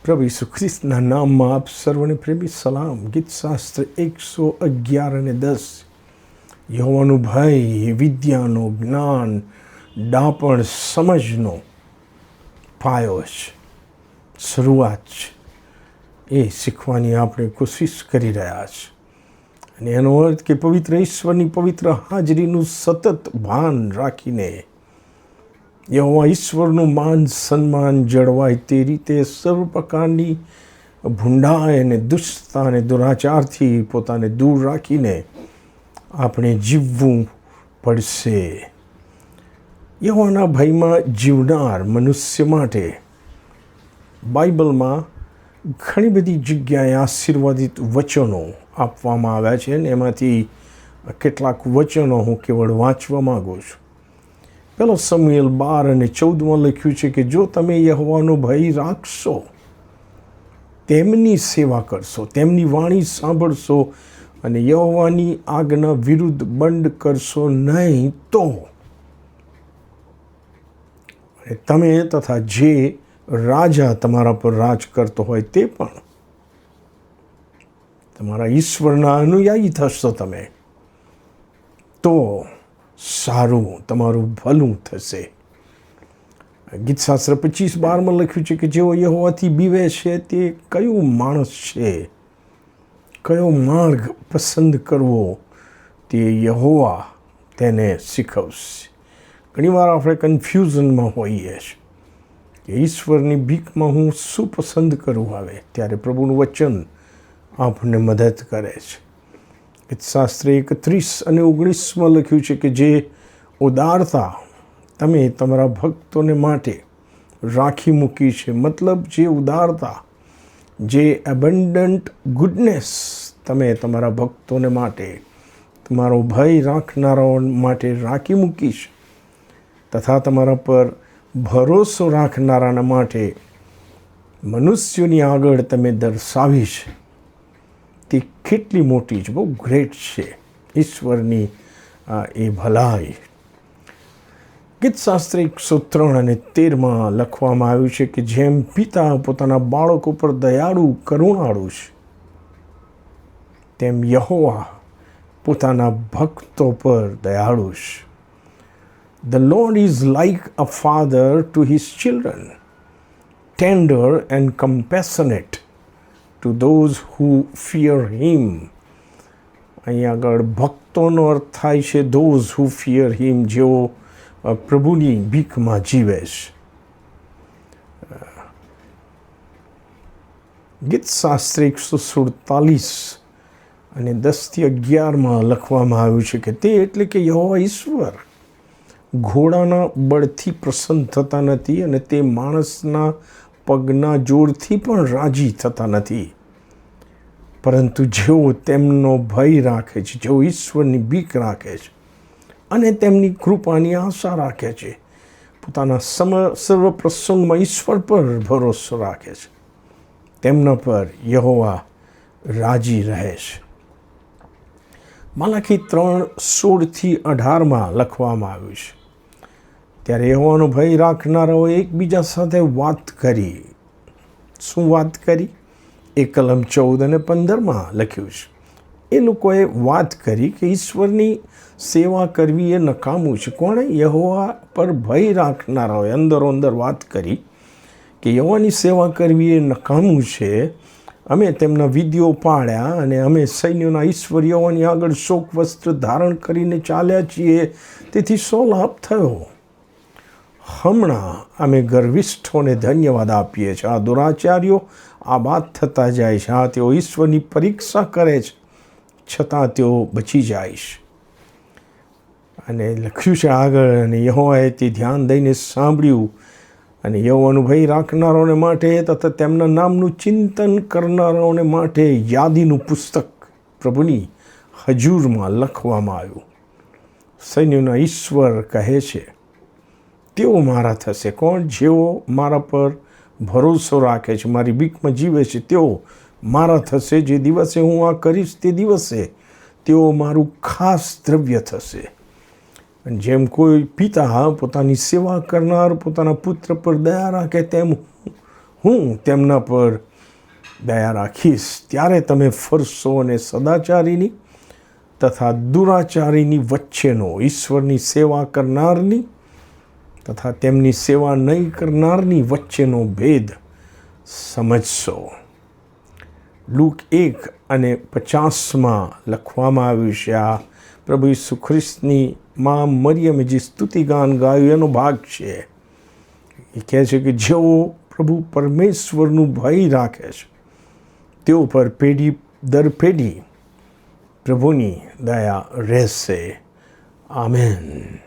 પ્રભુ ઈસુ ખ્રિસ્તના નામમાં આપ સર્વને પ્રેમી સલામ. ગીતશાસ્ત્ર 111 અને 10. યહોવાનો ભય વિદ્યાનો, જ્ઞાન, ડાપણ, સમજનો પાયો છે, શરૂઆત છે. એ શીખવાની આપણે કોશિશ કરી રહ્યા છે. અને એનો અર્થ કે પવિત્ર ઈશ્વરની પવિત્ર હાજરીનું સતત ભાન રાખીને યહોવા ઈશ્વરનું માન સન્માન જળવાય તે રીતે સર્વ પ્રકારની ભૂંડાઈ અને દુષ્ટતા અને દુરાચારથી પોતાને દૂર રાખીને આપણે જીવવું પડશે. યહોવાના ભયમાં જીવનાર મનુષ્ય માટે બાઇબલમાં ઘણી બધી જગ્યાએ આશીર્વાદિત વચનો આપવામાં આવ્યા છે અને એમાંથી કેટલાક વચનો હું કેવળ વાંચવા માગું છું. પહેલો સમુએલ 12 અને 14 લખ્યું છે કે જો તમે યહોવાનો ભય રાખશો, તેમની સેવા કરશો, તેમની વાણી સાંભળશો અને યહોવાની આજ્ઞા વિરુદ્ધ બંધ કરશો નહીં, તો તમે તથા જે રાજા તમારા પર રાજ કરતો હોય તે પણ તમારા ઈશ્વરના અનુયાયી થશો. તમે તો સારું, તમારું ભલું થશે. ગીતશાસ્ત્ર 25:12 લખ્યું છે કે જેઓ યહોવાથી બીવે છે તે કયું માણસ છે, કયો માર્ગ પસંદ કરવો તે યહોવા તેને શીખવશે. ઘણીવાર આપણે કન્ફ્યુઝનમાં હોઈએ છીએ કે ઈશ્વરની ભીખમાં હું શું પસંદ કરું. આવે ત્યારે પ્રભુનું વચન આપણને મદદ કરે છે. ગીતશાસ્ત્ર 31 અને 19 લખ્યું છે કે જે ઉદારતા તમે તમારા ભક્તોને માટે રાખી મૂકી છે, મતલબ જે ઉદારતા, જે એબન્ડન્ટ ગુડનેસ તમે તમારા ભક્તોને માટે, તમારો ભય રાખનારાઓ માટે રાખી મૂકી છે, તથા તમારા પર ભરોસો રાખનારાના માટે મનુષ્યોની આગળ તમે દર્શાવી છે, તે કેટલી મોટી છે, બહુ ગ્રેટ છે ઈશ્વરની એ ભલાઈ. ગીતશાસ્ત્ર 103 અને 13 લખવામાં આવ્યું છે કે જેમ પિતા પોતાના બાળકો પર દયાળુ કરુણાળુ છે, તેમ યહોવા પોતાના ભક્તો પર દયાળુ છે. The Lord is like a father to his children, tender and compassionate to those who fear him. અહીં આગળ ભક્તોનો અર્થ થાય છે those who fear him, જેઓ પ્રભુની ભીખમાં જીવે છે. ગીતશાસ્ત્ર 147 અને 10-11 લખવામાં આવ્યું છે કે તે એટલે કે યહોવા ઈશ્વર ઘોડાના બળથી પ્રસન્ન થતા નથી અને તે માણસના પગના જોરથી પણ રાજી થતા નથી, પરંતુ જેઓ તેમનો ભય રાખે છે, જેઓ ઈશ્વરની બીક રાખે છે અને તેમની કૃપાની આશા રાખે છે, પોતાના સર્વ પ્રસંગમાં ઈશ્વર પર ભરોસો રાખે છે, તેમના પર યહોવા રાજી રહે છે. માલાખી 3:16-18 લખવામાં આવ્યું છે ત્યારે યહોવાનો ભય રાખનારાઓએ એકબીજા સાથે વાત કરી. શું વાત કરી? એ કલમ 14 અને 15 લખ્યું છે. એ લોકોએ વાત કરી કે ઈશ્વરની સેવા કરવી એ નકામું છે. કોણે? યહોવા પર ભય રાખનારાઓએ અંદરો અંદર વાત કરી કે યહોવાની સેવા કરવી એ નકામું છે. અમે તેમના વિધિઓ પાળ્યા અને અમે સૈન્યોના ઈશ્વર યહોવાની આગળ શોક વસ્ત્ર ધારણ કરીને ચાલ્યા છીએ, તેથી શો લાભ થયો? હમણાં અમે ગર્વિષ્ઠોને ધન્યવાદ આપીએ છીએ. આ દુરાચાર્યો આબાદ થતા જાય છે. આ તેઓ ઈશ્વરની પરીક્ષા કરે છે, છતાં તેઓ બચી જાય છે. અને લખ્યું છે આગળ, અને યહોવાએ તે ધ્યાન દઈને સાંભળ્યું અને યહોવાનું ભય રાખનારાઓને માટે તથા તેમના નામનું ચિંતન કરનારાઓને માટે યાદીનું પુસ્તક પ્રભુની હજૂરમાં લખવામાં આવ્યું. સૈન્યોના ઈશ્વર કહે છે તેઓ મારા થશે. કોણ? જેઓ મારા પર ભરોસો રાખે છે, મારી બીકમાં જીવે છે, તેઓ મારા થશે. જે દિવસે હું આ કરીશ તે દિવસે તેઓ મારું ખાસ દ્રવ્ય થશે. જેમ કોઈ પિતા પોતાની સેવા કરનાર પોતાના પુત્ર પર દયા રાખે, તેમ હું તેમના પર દયા રાખીશ. ત્યારે તમે ફરશો અને સદાચારીની તથા દુરાચારીની વચ્ચેનો, ઈશ્વરની સેવા કરનારની તથા તેમની સેવા નહીં કરનારની વચ્ચેનો ભેદ સમજશો. લૂક 1:50 લખવામાં આવ્યું છે. આ પ્રભુ ઈસુ ખ્રિસ્તની માં મરિયમે જે સ્તુતિગાન ગાયું એનો ભાગ છે. એ કહે છે કે જેઓ પ્રભુ પરમેશ્વરનું ભય રાખે છે તેઓ પર પેઢી દર પેઢી પ્રભુની દયા રહેશે. આમેન.